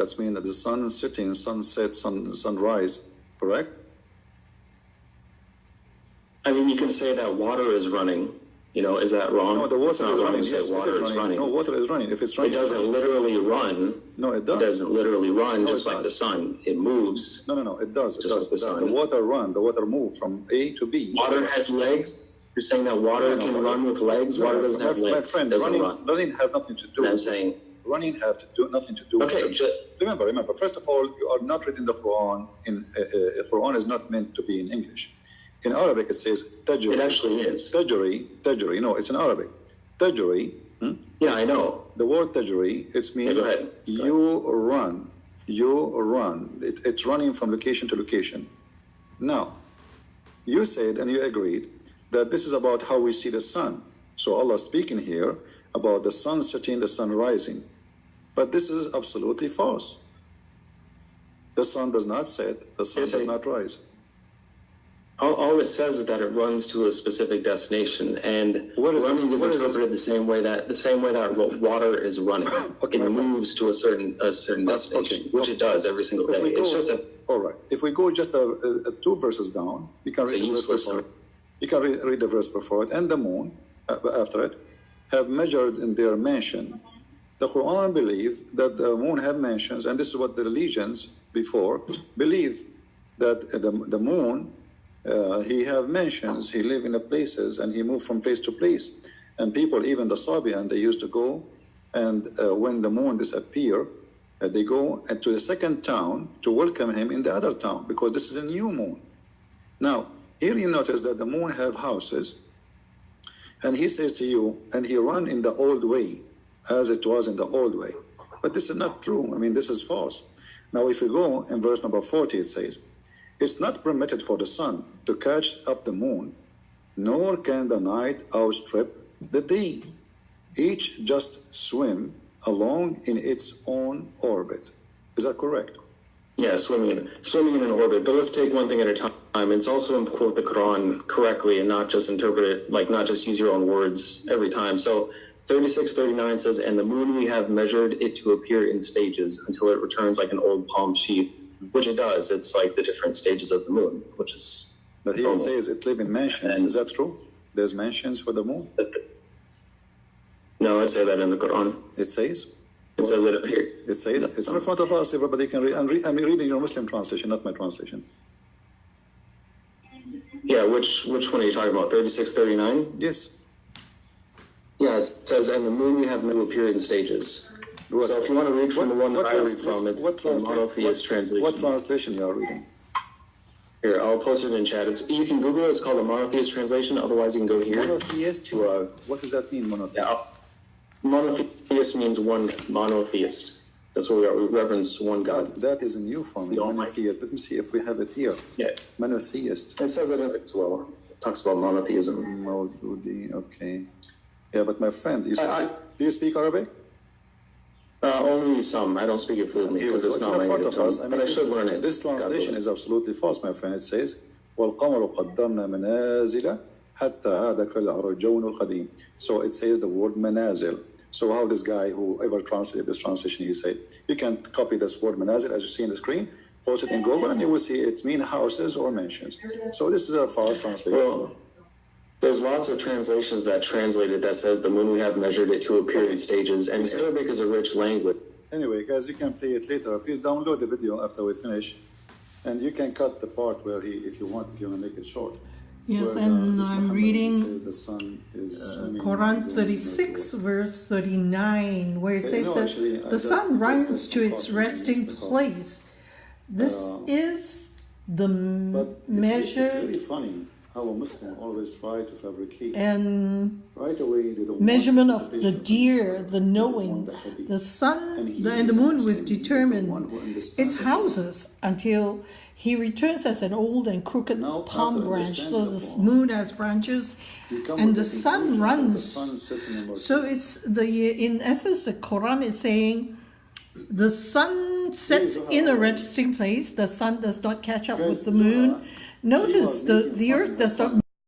That means that the sun setting, sunset, sunrise, correct? I mean, you can say that water is running. Is that wrong? No, the water is running. Yes, water is running. No, water is running. If it's running, it doesn't literally run. No, it does. It doesn't literally run, just like the sun. It moves. No, it does. It does. Like the sun. The water runs. The water moves from A to B. Water has legs. You're saying that water can run with legs? Water doesn't have legs. My friend, running has nothing to do. I'm saying running have to do nothing to do. Okay. With remember. First of all, you are not reading the Quran. Quran is not meant to be in English. In Arabic, it says tajri. It actually is. Tajri. No, it's in Arabic. Tajri. Yeah, I know. The word tajri, it means go ahead. You run. It's running from location to location. Now, you said and you agreed that this is about how we see the sun. So Allah is speaking here about the sun setting, the sun rising. But this is absolutely false. The sun does not set, the sun does not rise. All it says is that it runs to a specific destination, and running is interpreted the same way that water is running. It moves to a certain destination, which it does every single day. It's just all right. If we go just two verses down, we can read the verse before it. You can read the verse before it. And the moon, after it, have measured in their mansion. The Quran believes that the moon have mansions, and this is what the religions before believe, that the moon. He have mansions, he live in the places, and he moved from place to place. And people, even the Sabian, they used to go, and when the moon disappear, they go to the second town to welcome him in the other town, because this is a new moon. Now, here you notice that the moon have houses, and he says to you, and he run in the old way, as it was in the old way. But this is not true. I mean, this is false. Now, if we go in verse number 40, it says, it's not permitted for the sun to catch up the moon, nor can the night outstrip the day. Each just swim along in its own orbit. Is that correct? Yeah, swimming in an orbit. But let's take one thing at a time. It's also important to quote the Quran correctly and not just interpret it, not just use your own words every time. So 36:39 says, and the moon we have measured it to appear in stages until it returns like an old palm sheath. Which it does. It's like the different stages of the moon, which is. But here it says it lives in mansions. Is that true? There's mansions for the moon? No, I'd say that in the Quran. It says? It says it up here. It says? It's in front of us. Everybody can read. I'm reading your Muslim translation, not my translation. Yeah, which one are you talking about? 36:39? Yes. Yeah, it says, and the moon we have to appear in stages. So if you want to read from the one that I read from, it's the monotheist translation. What translation you are reading? Here, I'll post it in chat. You can Google it. It's called the monotheist translation. Otherwise, you can go here. Monotheist? What does that mean, monotheist? Yeah, monotheist means one monotheist. That's what we reverence one God. That is a new form. Monotheist. Let me see if we have it here. Yeah. Monotheist. It says it in it as well. It talks about monotheism. Okay. Yeah, but my friend, do you speak Arabic? Only some. I don't speak it fluently because it's not my native tongue, but I should learn it. This translation is absolutely false, my friend. It says, وَالْقَمَرُ قَدَّرْنَا مَنَازِلَ حَتَّى عَادَ كَالْعَرْجَوْنُ الْقَدِيمِ. So it says the word manazil. So how this guy, whoever translated this translation, he said, you can copy this word manazil as you see on the screen, post it in Google, and you will see it mean houses or mansions. So this is a false translation. Well, there's lots of translations that translate it that says the moon we have measured it to appear in stages, and Arabic is a rich language. Anyway, guys, you can play it later. Please download the video after we finish, and you can cut the part where if you want to make it short. Yes, and I'm reading the sun is Quran 36, verse 39, where it says that the sun runs to its resting place. This is the measured. It's really funny how a Muslim always try to fabricate and right away measurement of the deer, the knowing, the sun and the moon with determined its houses until he returns as an old and crooked palm branch. So the moon has branches and the sun runs. So it's in essence the Quran is saying the sun sets in a resting place. The sun does not catch up with the moon. Notice the earth does not